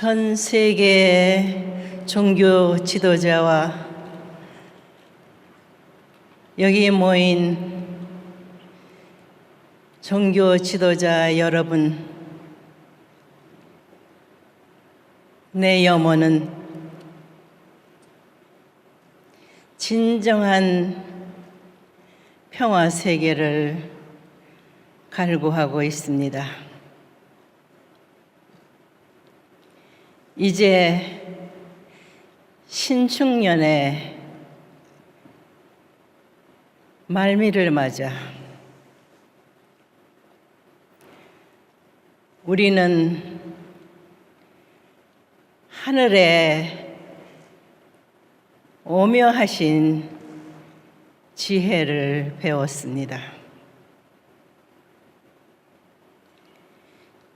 전 세계 종교 지도자와 여기 모인 종교 지도자 여러분, 내 염원은 진정한 평화 세계를 갈구하고 있습니다. 이제 신축년의 말미를 맞아 우리는 하늘에 오묘하신 지혜를 배웠습니다.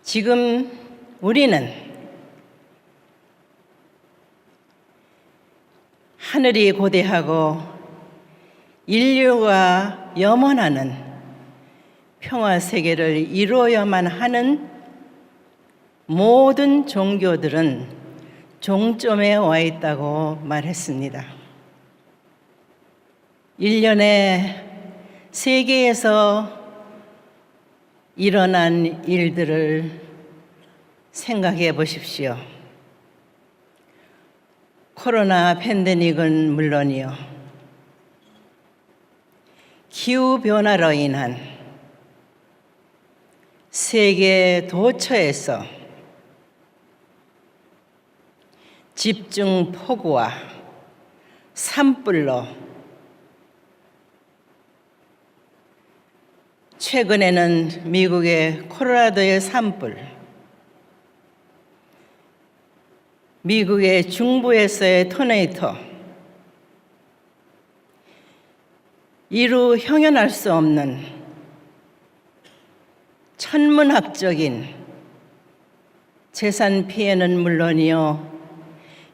지금 우리는 하늘이 고대하고 인류가 염원하는 평화 세계를 이루어야만 하는 모든 종교들은 종점에 와 있다고 말했습니다. 1년에 세계에서 일어난 일들을 생각해 보십시오. 코로나 팬데믹은 물론이요, 기후변화로 인한 세계 도처에서 집중 폭우와 산불로 최근에는 미국의 콜로라도의 산불, 미국의 중부에서의 토네이토, 이루 형용할 수 없는 천문학적인 재산 피해는 물론이요,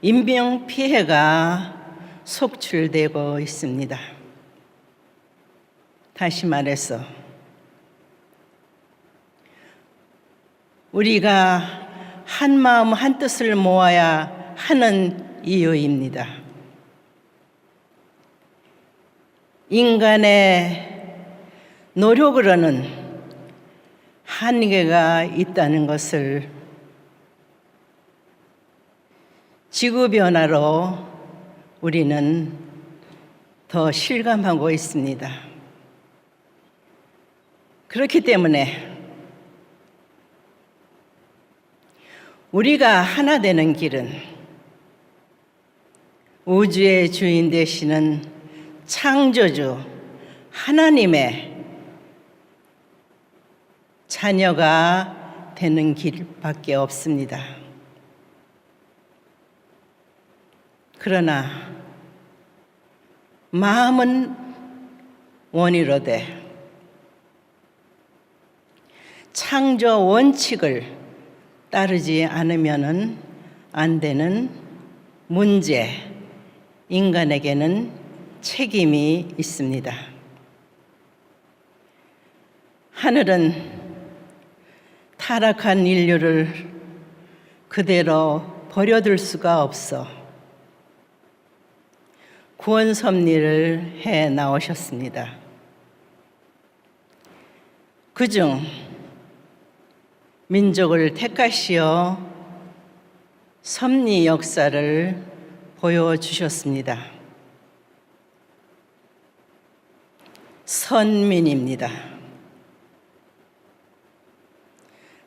인명 피해가 속출되고 있습니다. 다시 말해서 우리가 한 마음 한 뜻을 모아야 하는 이유입니다. 인간의 노력으로는 한계가 있다는 것을 지구변화로 우리는 더 실감하고 있습니다. 그렇기 때문에 우리가 하나 되는 길은 우주의 주인 되시는 창조주 하나님의 자녀가 되는 길밖에 없습니다. 그러나 마음은 원이로되 창조 원칙을 따르지 않으면 안 되는 문제, 인간에게는 책임이 있습니다. 하늘은 타락한 인류를 그대로 버려둘 수가 없어 구원 섭리를 해 나오셨습니다. 그중 민족을 택하시어 섭리 역사를 보여주셨습니다. 선민입니다.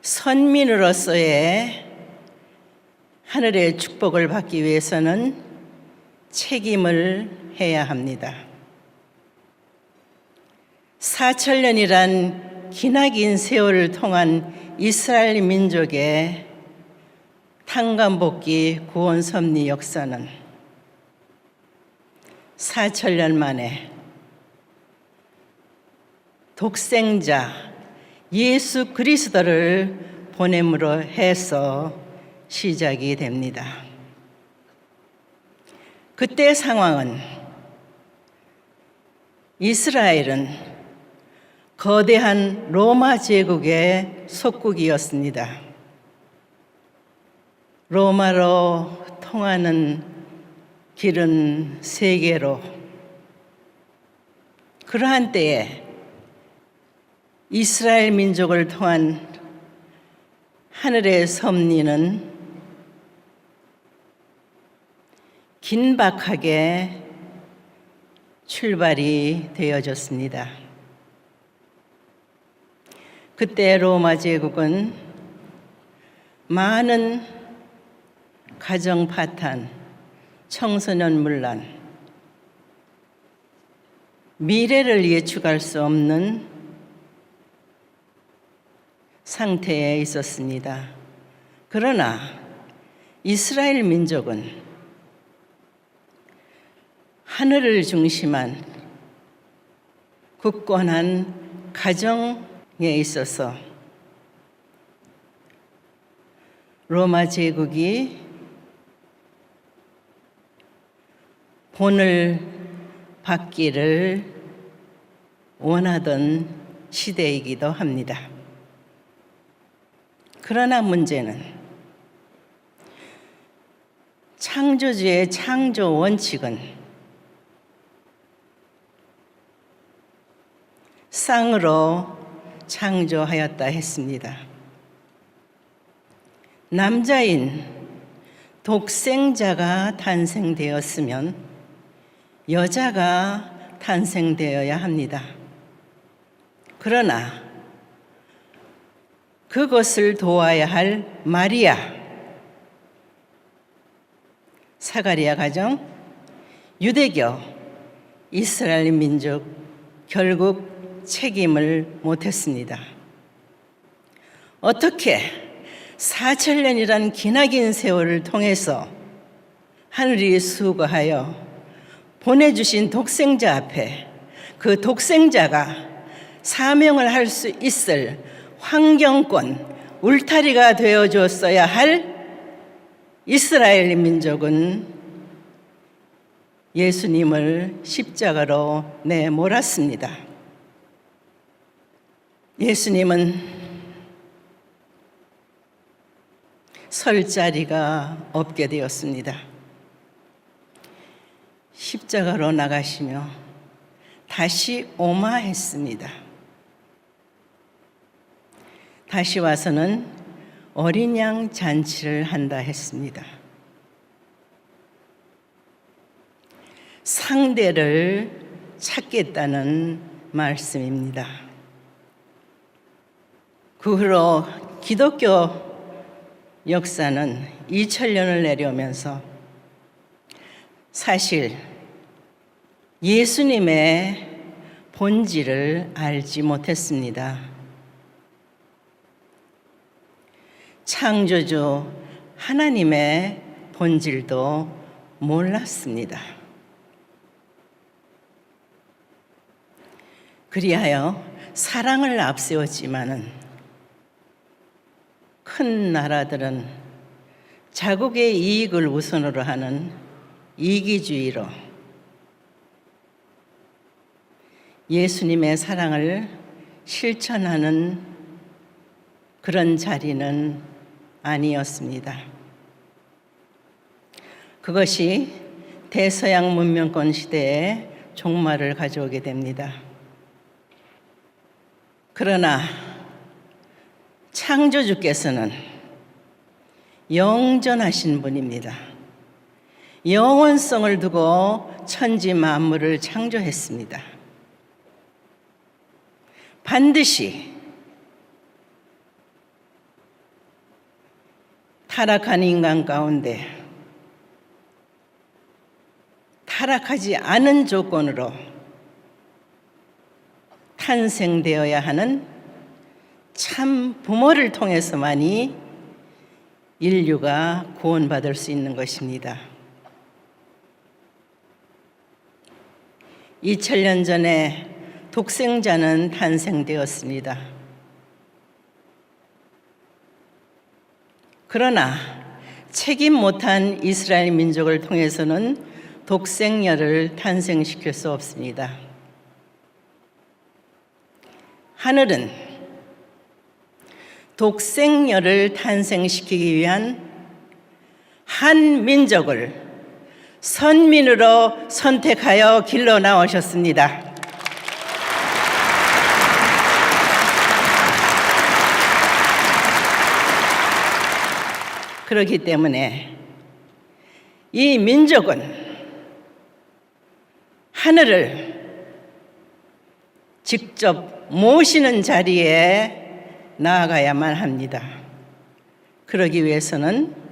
선민으로서의 하늘의 축복을 받기 위해서는 책임을 해야 합니다. 4,000년이란 기나긴 세월을 통한 이스라엘 민족의 탄감복귀 구원 섭리 역사는 4,000년 만에 독생자 예수 그리스도를 보냄으로 해서 시작이 됩니다. 그때 상황은 이스라엘은 거대한 로마 제국의 속국이었습니다. 로마로 통하는 길은 세계로. 그러한 때에 이스라엘 민족을 통한 하늘의 섭리는 긴박하게 출발이 되어졌습니다. 그때 로마 제국은 많은 가정 파탄, 청소년 문란, 미래를 예측할 수 없는 상태에 있었습니다. 그러나 이스라엘 민족은 하늘을 중심한 굳건한 가정에 있어서 로마 제국이 본을 받기를 원하던 시대이기도 합니다. 그러나 문제는 창조주의 창조 원칙은 쌍으로 창조하였다 했습니다. 남자인 독생자가 탄생되었으면 여자가 탄생되어야 합니다. 그러나 그것을 도와야 할 마리아, 사가리아 가정, 유대교, 이스라엘 민족 결국 책임을 못했습니다. 어떻게 4,000년이란 기나긴 세월을 통해서 하늘이 수고하여 보내주신 독생자 앞에 그 독생자가 사명을 할 수 있을 환경권, 울타리가 되어줬어야 할 이스라엘 민족은 예수님을 십자가로 내몰았습니다. 예수님은 설 자리가 없게 되었습니다. 십자가로 나가시며 다시 오마했습니다. 다시 와서는 어린 양 잔치를 한다 했습니다. 상대를 찾겠다는 말씀입니다. 그 후로 기독교 역사는 2000년을 내려오면서 사실 예수님의 본질을 알지 못했습니다. 창조주 하나님의 본질도 몰랐습니다. 그리하여 사랑을 앞세웠지만은 큰 나라들은 자국의 이익을 우선으로 하는 이기주의로 예수님의 사랑을 실천하는 그런 자리는 아니었습니다. 그것이 대서양 문명권 시대에 종말을 가져오게 됩니다. 그러나 창조주께서는 영전하신 분입니다. 영원성을 두고 천지 만물을 창조했습니다. 반드시 타락한 인간 가운데 타락하지 않은 조건으로 탄생되어야 하는 참 부모를 통해서만이 인류가 구원받을 수 있는 것입니다. 2000년 전에 독생자는 탄생되었습니다. 그러나 책임 못한 이스라엘 민족을 통해서는 독생녀를 탄생시킬 수 없습니다. 하늘은 독생녀를 탄생시키기 위한 한 민족을 선민으로 선택하여 길러 나오셨습니다. 그렇기 때문에 이 민족은 하늘을 직접 모시는 자리에 나아가야만 합니다. 그러기 위해서는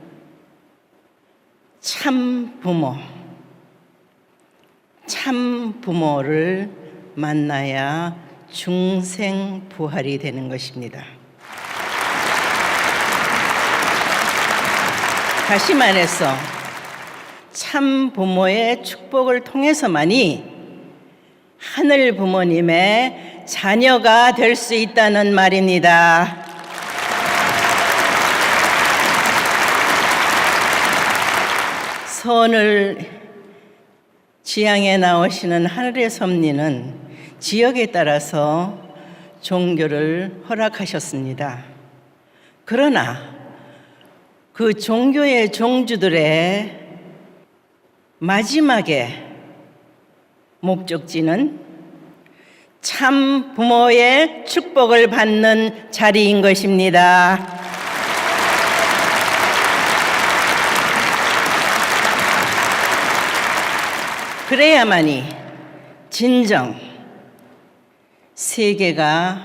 참 부모를 만나야 중생 부활이 되는 것입니다. 다시 말해서 참 부모의 축복을 통해서만이 하늘 부모님의 자녀가 될 수 있다는 말입니다. 선을 지향해 나오시는 하늘의 섭리는 지역에 따라서 종교를 허락하셨습니다. 그러나 그 종교의 종주들의 마지막에 목적지는 참 부모의 축복을 받는 자리인 것입니다. 그래야만이 진정 세계가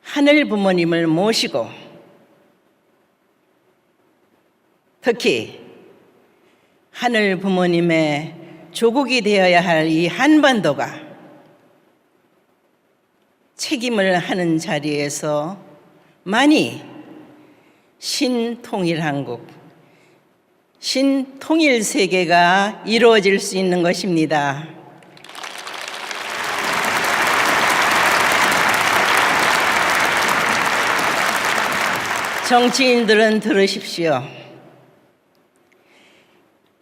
하늘 부모님을 모시고 특히 하늘 부모님의 조국이 되어야 할 이 한반도가 책임을 하는 자리에서 많이 신통일한국, 신통일 세계가 이루어질 수 있는 것입니다. 정치인들은 들으십시오.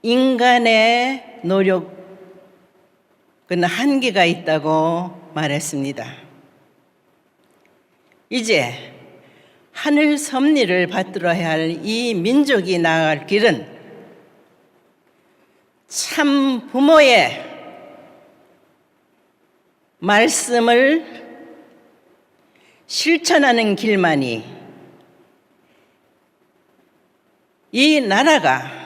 인간의 노력은 한계가 있다고 말했습니다. 이제 하늘 섭리를 받들어야 할 이 민족이 나아갈 길은 참 부모의 말씀을 실천하는 길만이 이 나라가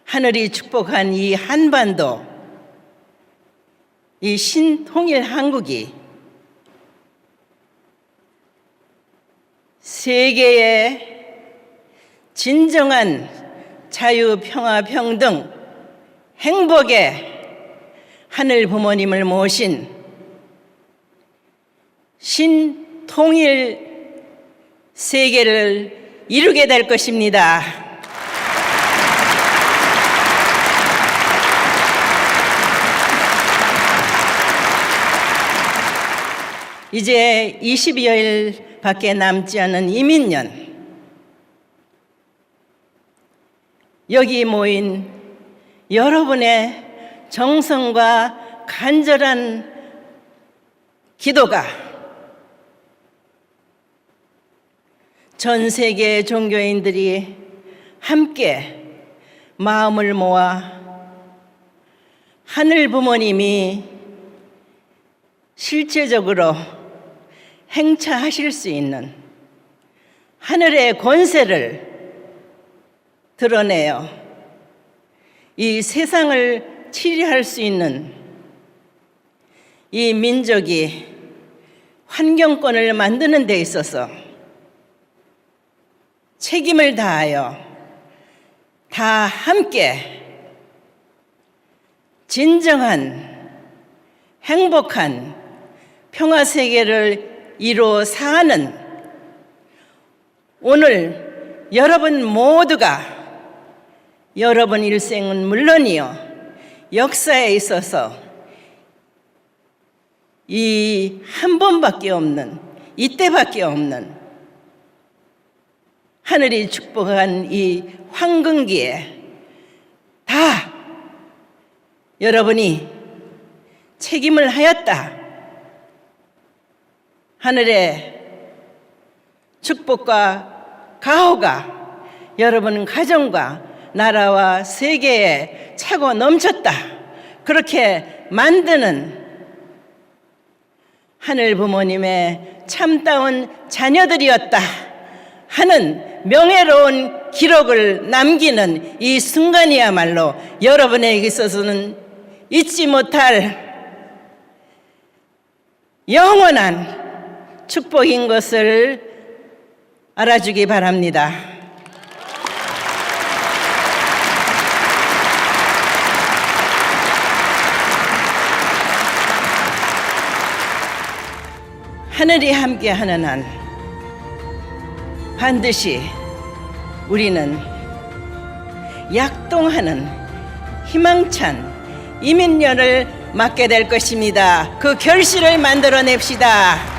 하늘이 축복한 이 한반도, 이 신통일 한국이 세계의 진정한 자유, 평화, 평등, 행복의 하늘 부모님을 모신 신통일 세계를 이루게 될 것입니다. 이제 20여일밖에 남지 않은 이민년, 여기 모인 여러분의 정성과 간절한 기도가 전 세계 종교인들이 함께 마음을 모아 하늘 부모님이 실제적으로 행차하실 수 있는 하늘의 권세를 드러내어 이 세상을 치리할 수 있는 이 민족이 환경권을 만드는 데 있어서 책임을 다하여 다 함께 진정한 행복한 평화 세계를 이루어 사는 오늘 여러분 모두가 여러분 일생은 물론이요 역사에 있어서 이 한 번밖에 없는 이때밖에 없는 하늘이 축복한 이 황금기에 다 여러분이 책임을 하였다. 하늘의 축복과 가호가 여러분 가정과 나라와 세계에 차고 넘쳤다. 그렇게 만드는 하늘 부모님의 참다운 자녀들이었다 하는 명예로운 기록을 남기는 이 순간이야말로 여러분에게 있어서는 잊지 못할 영원한 축복인 것을 알아주기 바랍니다. 하늘이 함께하는 한 반드시 우리는 약동하는 희망찬 이민년을 맞게 될 것입니다. 그 결실을 만들어냅시다.